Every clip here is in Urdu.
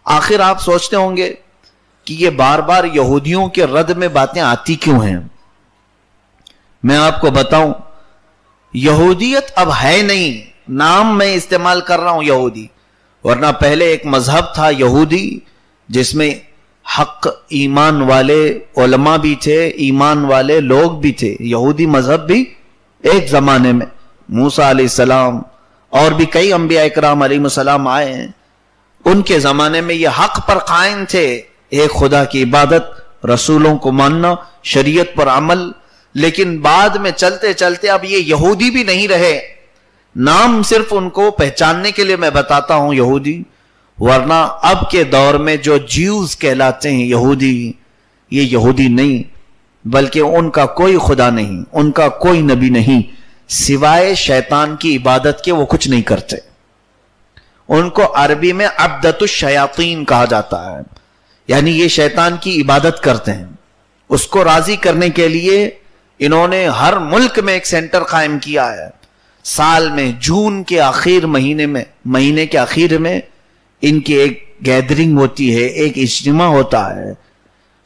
آخر آپ سوچتے ہوں گے کہ یہ بار بار یہودیوں کے رد میں باتیں آتی کیوں ہیں؟ میں آپ کو بتاؤں، یہودیت اب ہے نہیں، نام میں استعمال کر رہا ہوں یہودی، ورنہ پہلے ایک مذہب تھا یہودی جس میں حق ایمان والے علماء بھی تھے، ایمان والے لوگ بھی تھے۔ یہودی مذہب بھی ایک زمانے میں موسیٰ علیہ السلام اور بھی کئی انبیاء اکرام علیہ السلام آئے ہیں، ان کے زمانے میں یہ حق پر قائم تھے، ایک خدا کی عبادت، رسولوں کو ماننا، شریعت پر عمل۔ لیکن بعد میں چلتے چلتے اب یہ یہودی بھی نہیں رہے، نام صرف ان کو پہچاننے کے لیے میں بتاتا ہوں یہودی، ورنہ اب کے دور میں جو جیوز کہلاتے ہیں یہودی، یہ یہودی نہیں، بلکہ ان کا کوئی خدا نہیں، ان کا کوئی نبی نہیں، سوائے شیطان کی عبادت کے وہ کچھ نہیں کرتے۔ ان کو عربی میں عبدۃ الشیاطین کہا جاتا ہے، یعنی یہ شیطان کی عبادت کرتے ہیں۔ اس کو راضی کرنے کے لیے انہوں نے ہر ملک میں ایک سینٹر قائم کیا ہے۔ سال میں جون کے آخر مہینے کے آخر میں ان کی ایک گیدرنگ ہوتی ہے، ایک اجتماع ہوتا ہے،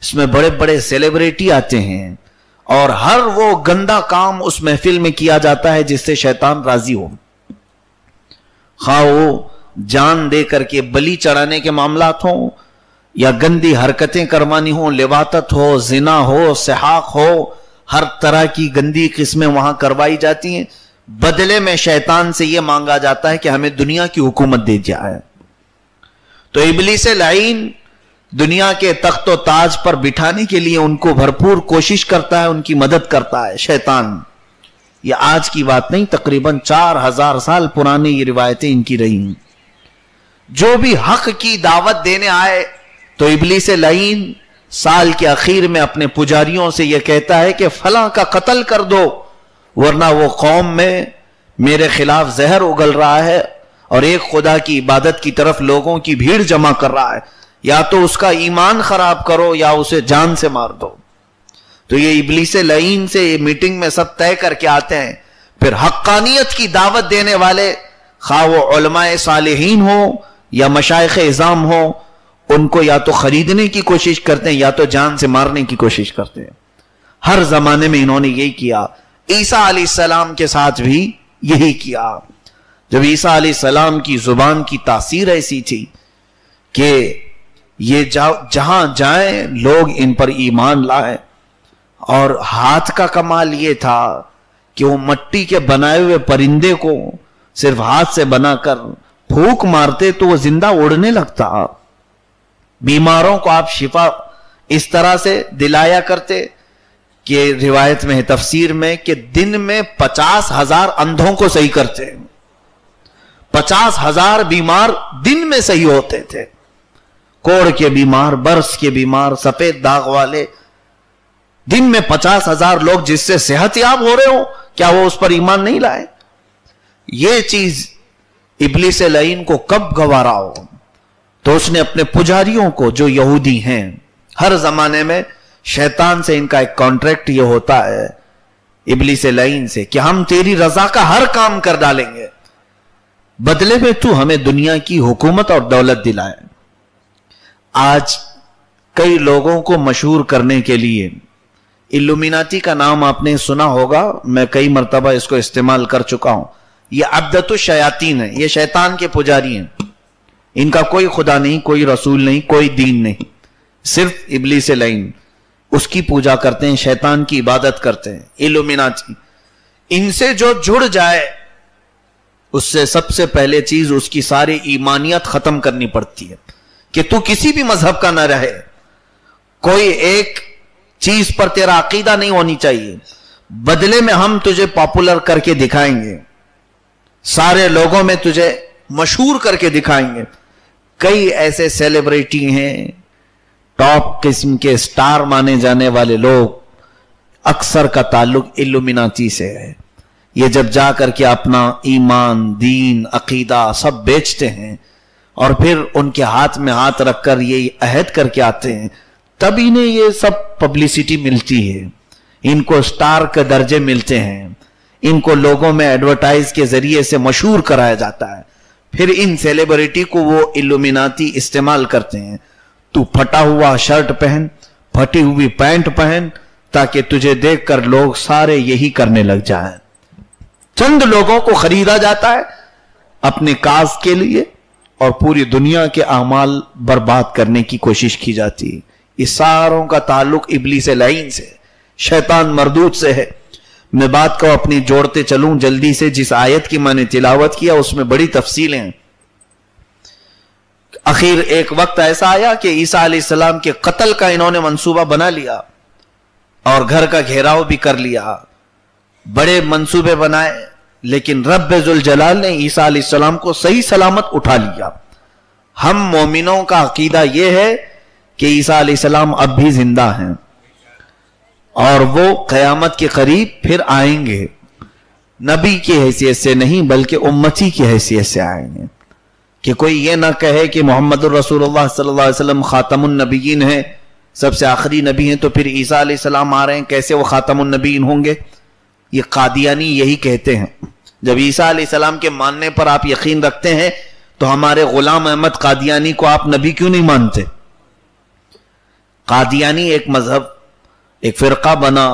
اس میں بڑے بڑے سیلیبریٹی آتے ہیں اور ہر وہ گندا کام اس محفل میں کیا جاتا ہے جس سے شیطان راضی ہو، خواہ وہ جان دے کر کے بلی چڑھانے کے معاملات ہوں یا گندی حرکتیں کروانی ہوں، لواطت ہو، زنا ہو، سحاق ہو، ہر طرح کی گندی قسمیں وہاں کروائی جاتی ہیں۔ بدلے میں شیطان سے یہ مانگا جاتا ہے کہ ہمیں دنیا کی حکومت دے جائے۔ تو ابلیس لعین دنیا کے تخت و تاج پر بٹھانے کے لیے ان کو بھرپور کوشش کرتا ہے، ان کی مدد کرتا ہے شیطان۔ یہ آج کی بات نہیں، تقریباً 4000 سال پرانی یہ روایتیں ان کی رہی ہیں۔ جو بھی حق کی دعوت دینے آئے تو ابلیس لعین سال کے اخیر میں اپنے پجاریوں سے یہ کہتا ہے کہ فلاں کا قتل کر دو، ورنہ وہ قوم میں میرے خلاف زہر اگل رہا ہے اور ایک خدا کی عبادت کی طرف لوگوں کی بھیڑ جمع کر رہا ہے، یا تو اس کا ایمان خراب کرو یا اسے جان سے مار دو۔ تو یہ ابلیس لعین سے یہ میٹنگ میں سب طے کر کے آتے ہیں۔ پھر حقانیت کی دعوت دینے والے، خواہ وہ علماء صالحین ہوں یا مشائخ اعظام ہوں، ان کو یا تو خریدنے کی کوشش کرتے ہیں یا تو جان سے مارنے کی کوشش کرتے ہیں۔ ہر زمانے میں انہوں نے یہی کیا۔ عیسیٰ علیہ السلام کے ساتھ بھی یہی کیا۔ جب عیسیٰ علیہ السلام کی زبان کی تاثیر ایسی تھی کہ یہ جہاں جائیں لوگ ان پر ایمان لائے، اور ہاتھ کا کمال یہ تھا کہ وہ مٹی کے بنائے ہوئے پرندے کو صرف ہاتھ سے بنا کر پھونک مارتے تو وہ زندہ اڑنے لگتا۔ بیماروں کو آپ شفا اس طرح سے دلایا کرتے کہ روایت میں ہے، تفسیر میں، کہ دن میں 50,000 اندھوں کو صحیح کرتے، 50,000 بیمار دن میں صحیح ہوتے تھے، کوڑ کے بیمار، برس کے بیمار، سفید داغ والے، دن میں 50,000 لوگ جس سے صحت یاب ہو رہے ہوں، کیا وہ اس پر ایمان نہیں لائے؟ یہ چیز ابلیس لعین کو کب گوارا ہو؟ تو اس نے اپنے پجاریوں کو، جو یہودی ہیں، ہر زمانے میں شیطان سے ان کا ایک کانٹریکٹ یہ ہوتا ہے ابلیس لعین سے کہ ہم تیری رضا کا ہر کام کر ڈالیں گے، بدلے میں تو ہمیں دنیا کی حکومت اور دولت دلائے۔ آج کئی لوگوں کو مشہور کرنے کے لیے الومیناتی کا نام آپ نے سنا ہوگا، میں کئی مرتبہ اس کو استعمال کر چکا ہوں۔ یہ عبدۃ الشیاطین ہے، یہ شیطان کے پجاری ہیں، ان کا کوئی خدا نہیں، کوئی رسول نہیں، کوئی دین نہیں، صرف ابلیس لعین، اس کی پوجا کرتے ہیں، شیطان کی عبادت کرتے ہیں، الومیناتی۔ ان سے جو جڑ جائے اس سے سب سے پہلے چیز اس کی ساری ایمانیت ختم کرنی پڑتی ہے کہ تو کسی بھی مذہب کا نہ رہے، کوئی ایک چیز پر تیرا عقیدہ نہیں ہونی چاہیے، بدلے میں ہم تجھے پاپولر کر کے دکھائیں گے، سارے لوگوں میں تجھے مشہور کر کے دکھائیں گے۔ کئی ایسے سیلیبریٹی ہیں، ٹاپ قسم کے سٹار مانے جانے والے لوگ، اکثر کا تعلق الومیناتی سے ہے۔ یہ جب جا کر کے اپنا ایمان، دین، عقیدہ سب بیچتے ہیں اور پھر ان کے ہاتھ میں ہاتھ رکھ کر یہ عہد کر کے آتے ہیں، تب انہیں یہ سب پبلسٹی ملتی ہے، ان کو سٹار کے درجے ملتے ہیں، ان کو لوگوں میں ایڈورٹائز کے ذریعے سے مشہور کرایا جاتا ہے۔ پھر ان سیلیبریٹی کو وہ الومیناتی استعمال کرتے ہیں، تو پھٹا ہوا شرٹ پہن، پھٹی ہوئی پینٹ پہن، تاکہ تجھے دیکھ کر لوگ سارے یہی کرنے لگ جائیں۔ چند لوگوں کو خریدا جاتا ہے اپنے کاز کے لیے، اور پوری دنیا کے اعمال برباد کرنے کی کوشش کی جاتی ہے۔ اس ساروں کا تعلق ابلیس لعین سے، شیطان مردود سے ہے۔ میں بات کو اپنی جوڑتے چلوں جلدی سے۔ جس آیت کی میں نے تلاوت کیا اس میں بڑی تفصیلیں ہیں۔ آخر ایک وقت ایسا آیا کہ عیسیٰ علیہ السلام کے قتل کا انہوں نے منصوبہ بنا لیا اور گھر کا گھیراؤ بھی کر لیا، بڑے منصوبے بنائے، لیکن رب ذوالجلال نے عیسیٰ علیہ السلام کو صحیح سلامت اٹھا لیا۔ ہم مومنوں کا عقیدہ یہ ہے کہ عیسیٰ علیہ السلام اب بھی زندہ ہیں، اور وہ قیامت کے قریب پھر آئیں گے، نبی کی حیثیت سے نہیں بلکہ امتی کی حیثیت سے آئیں گے، کہ کوئی یہ نہ کہے کہ محمد الرسول اللہ صلی اللہ علیہ وسلم خاتم النبیین ہیں، سب سے آخری نبی ہیں، تو پھر عیسیٰ علیہ السلام آ رہے ہیں، کیسے وہ خاتم النبیین ہوں گے؟ یہ قادیانی یہی کہتے ہیں۔ جب عیسیٰ علیہ السلام کے ماننے پر آپ یقین رکھتے ہیں تو ہمارے غلام احمد قادیانی کو آپ نبی کیوں نہیں مانتے؟ قادیانی ایک مذہب، ایک فرقہ بنا،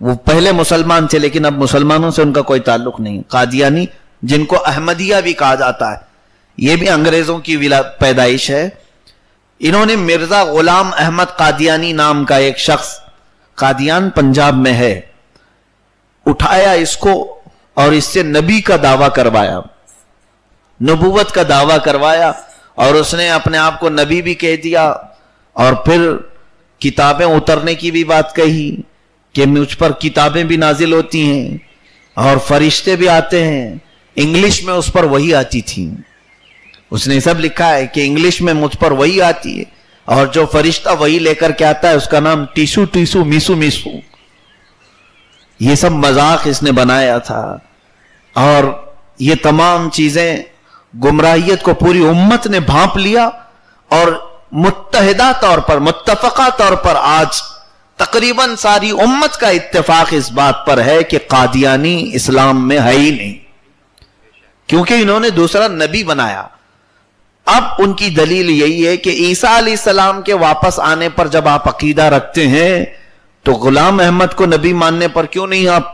وہ پہلے مسلمان تھے لیکن اب مسلمانوں سے ان کا کوئی تعلق نہیں۔ قادیانی جن کو احمدیہ بھی کہا جاتا ہے، یہ بھی انگریزوں کی پیدائش ہے۔ انہوں نے مرزا غلام احمد قادیانی نام کا ایک شخص، قادیان پنجاب میں ہے، اٹھایا اس کو اور اس سے نبی کا دعویٰ کروایا، نبوت کا دعویٰ کروایا، اور اس نے اپنے آپ کو نبی بھی کہہ دیا، اور پھر کتابیں اترنے کی بھی بات کہی کہ مجھ پر کتابیں بھی نازل ہوتی ہیں اور فرشتے بھی آتے ہیں۔ انگلش میں اس پر وحی آتی تھی، اس نے سب لکھا ہے کہ انگلش میں مجھ پر وحی آتی ہے، اور جو فرشتہ وحی لے کر کے آتا ہے اس کا نام ٹیسو ٹیسو میسو میسو۔ یہ سب مذاق اس نے بنایا تھا، اور یہ تمام چیزیں گمراہیت کو پوری امت نے بھانپ لیا، اور متحدہ طور پر، متفقہ طور پر آج تقریباً ساری امت کا اتفاق اس بات پر ہے کہ قادیانی اسلام میں ہے ہی نہیں، کیونکہ انہوں نے دوسرا نبی بنایا۔ اب ان کی دلیل یہی ہے کہ عیسیٰ علیہ السلام کے واپس آنے پر جب آپ عقیدہ رکھتے ہیں تو غلام احمد کو نبی ماننے پر کیوں نہیں آپ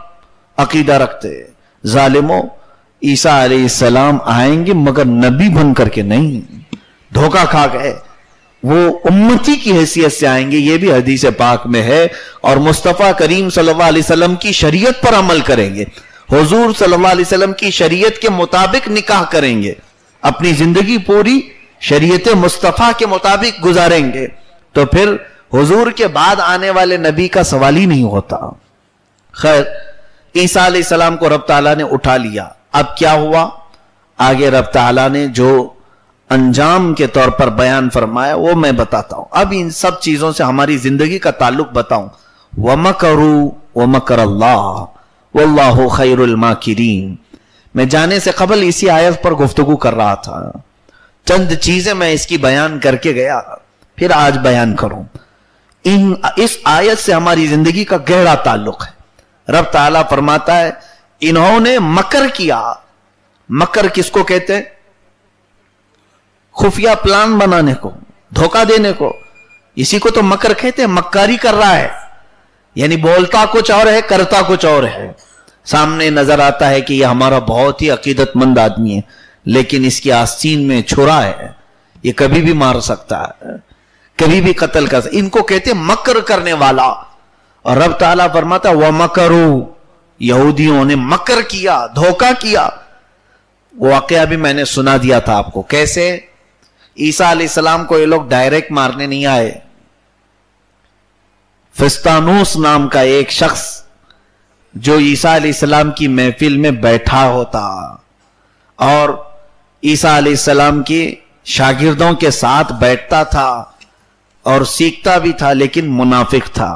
عقیدہ رکھتے؟ ظالموں، عیسیٰ علیہ السلام آئیں گے مگر نبی بن کر کے نہیں، دھوکہ کھا گئے، وہ امتی کی حیثیت سے آئیں گے، یہ بھی حدیث پاک میں ہے، اور مصطفیٰ کریم صلی اللہ علیہ وسلم کی شریعت پر عمل کریں گے، حضور صلی اللہ علیہ وسلم کی شریعت کے مطابق نکاح کریں گے، اپنی زندگی پوری شریعت مصطفیٰ کے مطابق گزاریں گے، تو پھر حضور کے بعد آنے والے نبی کا سوال ہی نہیں ہوتا۔ خیر، عیسیٰ علیہ السلام کو رب تعالیٰ نے اٹھا لیا۔ اب کیا ہوا؟ آگے رب تعالیٰ نے جو انجام کے طور پر بیان فرمایا وہ میں بتاتا ہوں۔ اب ان سب چیزوں سے ہماری زندگی کا تعلق بتاؤں۔ وَمَكَرُوا وَمَكَرَ اللَّهُ وَاللَّهُ خَيْرُ الْمَاكِرِينَ۔ میں جانے سے قبل اسی آیت پر گفتگو کر رہا تھا، چند چیزیں میں اس کی بیان کر کے گیا، پھر آج بیان کروں۔ اس آیت سے ہماری زندگی کا گہرا تعلق ہے۔ رب تعالیٰ فرماتا ہے انہوں نے مکر کیا۔ مکر کس کو کہتے ہیں؟ خفیہ پلان بنانے کو، دھوکہ دینے کو، اسی کو تو مکر کہتے ہیں۔ مکاری کر رہا ہے، یعنی بولتا کچھ اور ہے، کرتا کچھ اور ہے۔ سامنے نظر آتا ہے کہ یہ ہمارا بہت ہی عقیدت مند آدمی ہے، لیکن اس کی آستین میں چھرا ہے، یہ کبھی بھی مار سکتا ہے، کبھی بھی قتل کر سکتا۔ ان کو کہتے ہیں مکر کرنے والا۔ اور رب تعالیٰ فرماتا وَمَكَرُوا، یہودیوں نے مکر کیا، دھوکہ کیا۔ وہ واقعہ بھی میں نے سنا دیا تھا آپ کو۔ کیسے؟ عیسیٰ علیہ السلام کو یہ لوگ ڈائریکٹ مارنے نہیں آئے۔ فستانوس نام کا ایک شخص جو عیسیٰ علیہ السلام کی محفل میں بیٹھا ہوتا اور عیسیٰ علیہ السلام کی شاگردوں کے ساتھ بیٹھتا تھا اور سیکھتا بھی تھا، لیکن منافق تھا،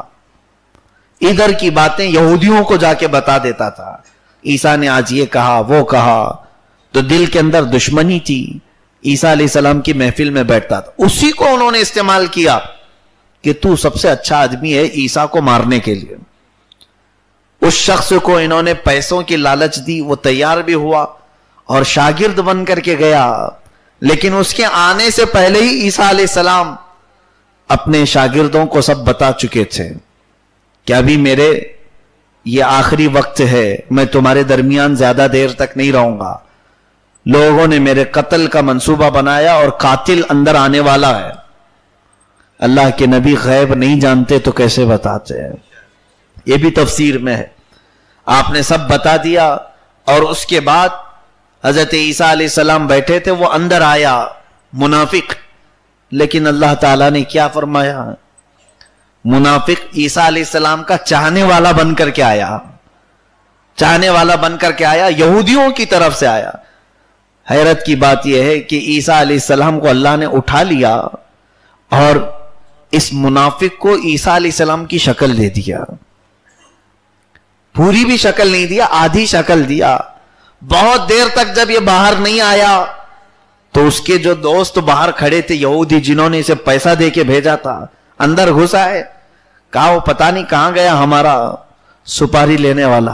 ادھر کی باتیں یہودیوں کو جا کے بتا دیتا تھا۔ عیسیٰ نے آج یہ کہا، وہ کہا، تو دل کے اندر دشمنی تھی۔ عیسیٰ علیہ السلام کی محفل میں بیٹھتا تھا، اسی کو انہوں نے استعمال کیا کہ تو سب سے اچھا آدمی ہے عیسیٰ کو مارنے کے لیے۔ اس شخص کو انہوں نے پیسوں کی لالچ دی، وہ تیار بھی ہوا اور شاگرد بن کر کے گیا، لیکن اس کے آنے سے پہلے ہی عیسیٰ علیہ السلام اپنے شاگردوں کو سب بتا چکے تھے کہ ابھی میرے یہ آخری وقت ہے، میں تمہارے درمیان زیادہ دیر تک نہیں رہوں گا. لوگوں نے میرے قتل کا منصوبہ بنایا اور قاتل اندر آنے والا ہے. اللہ کے نبی غیب نہیں جانتے تو کیسے بتاتے ہیں؟ یہ بھی تفسیر میں ہے. آپ نے سب بتا دیا، اور اس کے بعد حضرت عیسیٰ علیہ السلام بیٹھے تھے، وہ اندر آیا منافق. لیکن اللہ تعالیٰ نے کیا فرمایا؟ منافق عیسیٰ علیہ السلام کا چاہنے والا بن کر کے آیا، چاہنے والا بن کر کے آیا، یہودیوں کی طرف سے آیا. حیرت کی بات یہ ہے کہ عیسیٰ علیہ السلام کو اللہ نے اٹھا لیا اور اس منافق کو عیسیٰ علیہ السلام کی شکل دے دیا. پوری بھی شکل نہیں دیا، آدھی شکل دیا. بہت دیر تک جب یہ باہر نہیں آیا تو اس کے جو دوست باہر کھڑے تھے یہودی، جنہوں نے اسے پیسہ دے کے بھیجا تھا، اندر گھسا ہے. کہا وہ پتہ نہیں کہاں گیا ہمارا سپاری لینے والا،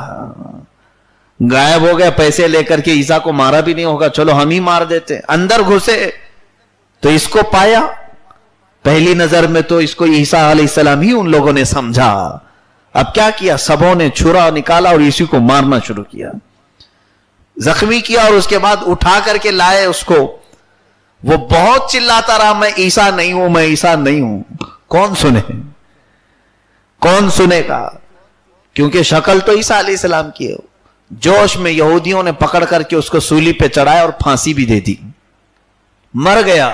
غائب ہو گیا. پیسے لے کر کے عیسیٰ کو مارا بھی نہیں ہوگا، چلو ہم ہی مار دیتے. اندر گھسے تو اس کو پایا. پہلی نظر میں تو اس کو عیسیٰ علیہ السلام ہی ان لوگوں نے سمجھا. اب کیا کیا؟ سبوں نے چھرا نکالا اور اسی کو مارنا شروع کیا، زخمی کیا، اور اس کے بعد اٹھا کر کے لائے اس کو. وہ بہت چلاتا رہا، میں عیسیٰ نہیں ہوں، میں عیسیٰ نہیں ہوں. کون سنے؟ کون سنے گا؟ کیونکہ شکل تو عیسیٰ علیہ السلام کی ہے. جوش میں یہودیوں نے پکڑ کر کے اس کو سولی پہ چڑھایا اور پھانسی بھی دے دی. مر گیا.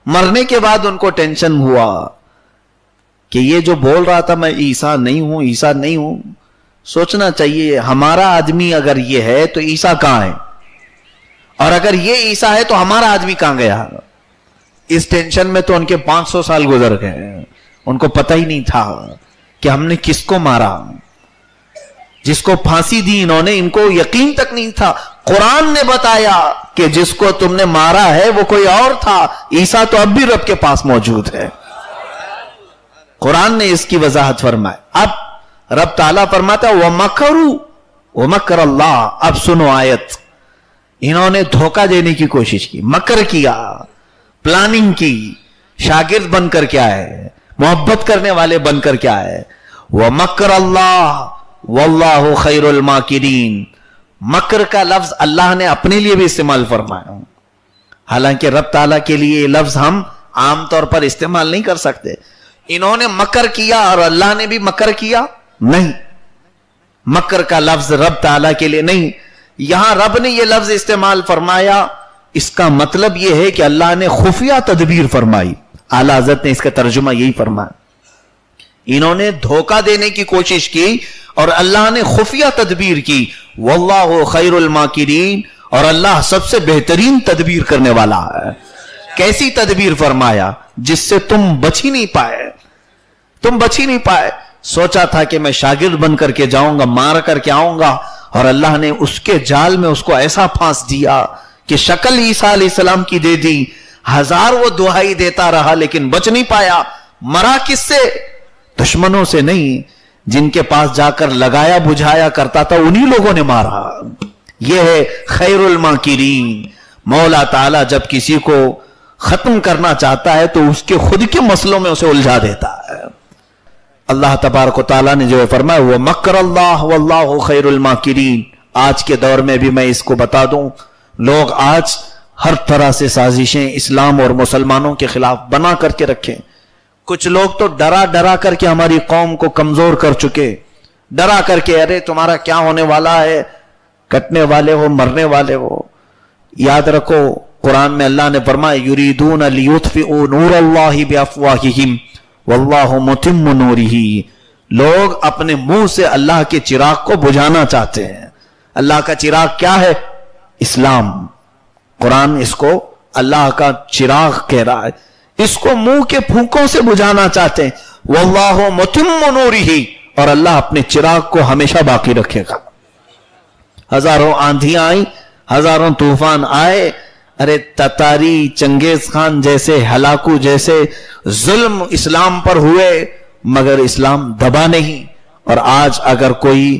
مرنے کے بعد ان کو ٹینشن ہوا کہ یہ جو بول رہا تھا میں عیسیٰ نہیں ہوں، عیسیٰ نہیں ہوں، سوچنا چاہیے ہمارا آدمی اگر یہ ہے تو عیسیٰ کہاں ہے، اور اگر یہ عیسیٰ ہے تو ہمارا آدمی کہاں گیا. اس ٹینشن میں تو ان کے 500 سال گزر گئے. ان کو پتہ ہی نہیں تھا کہ ہم نے کس کو مارا. جس کو پھانسی دی انہوں نے، ان کو یقین تک نہیں تھا. قرآن نے بتایا کہ جس کو تم نے مارا ہے وہ کوئی اور تھا. عیسیٰ تو اب بھی رب کے پاس موجود ہے. قرآن نے اس کی وضاحت فرمائی. اب رب تعالیٰ فرماتا وَمَكَرُوا وَمَكَرَ اللَّهُ. اب سنو آیت. انہوں نے دھوکہ دینے کی کوشش کی، مکر کیا، پلاننگ کی، شاگرد بن کر کے آئے، محبت کرنے والے بن کر کے آئے. وَمَكَرَ اللَّهُ وَاللَّهُ خَيْرُ الْمَاكِرِينَ. مکر کا لفظ اللہ نے اپنے لیے بھی استعمال فرمایا، حالانکہ رب تعالیٰ کے لیے یہ لفظ ہم عام طور پر استعمال نہیں کر سکتے. انہوں نے مکر کیا اور اللہ نے بھی مکر کیا؟ نہیں. مکر کا لفظ رب تعالیٰ کے لیے نہیں. یہاں رب نے یہ لفظ استعمال فرمایا، اس کا مطلب یہ ہے کہ اللہ نے خفیہ تدبیر فرمائی. اعلیٰ حضرت نے اس کا ترجمہ یہی فرمایا. انہوں نے دھوکہ دینے کی کوشش کی اور اللہ نے خفیہ تدبیر کی. واللہ خیر الماکرین. اور اللہ سب سے بہترین تدبیر کرنے والا ہے. کیسی تدبیر فرمایا؟ جس سے تم بچ ہی نہیں پائے. تم بچ ہی نہیں پائے. سوچا تھا کہ میں شاگرد بن کر کے جاؤں گا، مار کر کے آؤں گا، اور اللہ نے اس کے جال میں اس کو ایسا پھانس دیا کہ شکل عیسیٰ علیہ السلام کی دے دی. ہزار وہ دہائی دیتا رہا لیکن بچ نہیں پایا. مرا کس سے؟ دشمنوں سے نہیں، جن کے پاس جا کر لگایا بجھایا کرتا تھا انہی لوگوں نے مارا. یہ ہے خیر الماکرین. مولا تعالیٰ جب کسی کو ختم کرنا چاہتا ہے تو اس کے خود کے مسئلوں میں اسے الجھا دیتا ہے. اللہ تبارک و تعالیٰ نے جو فرمایا وہ مکر اللہ واللہ خیر الماکرین. آج کے دور میں بھی میں اس کو بتا دوں، لوگ آج ہر طرح سے سازشیں اسلام اور مسلمانوں کے خلاف بنا کر کے رکھیں. کچھ لوگ تو ڈرا ڈرا کر کے ہماری قوم کو کمزور کر چکے. ڈرا کر کے ارے تمہارا کیا ہونے والا ہے، کٹنے والے ہو، مرنے والے ہو. یاد رکھو قرآن میں اللہ نے فرمایا یریدون لیطفئوا نور اللہ بافواہہم واللہ متم نورہ. لوگ اپنے منہ سے اللہ کے چراغ کو بجھانا چاہتے ہیں. اللہ کا چراغ کیا ہے؟ اسلام. قرآن اس کو اللہ کا چراغ کہہ رہا ہے. اس کو منہ کے پھونکوں سے بجھانا چاہتے ہیں. واللہ متم نورہ. اور اللہ اپنے چراغ کو ہمیشہ باقی رکھے گا. ہزاروں آندھیاں آئیں، ہزاروں طوفان آئے، ارے تتاری چنگیز خان جیسے ہلاکو جیسے ظلم اسلام پر ہوئے، مگر اسلام دبا نہیں. اور آج اگر کوئی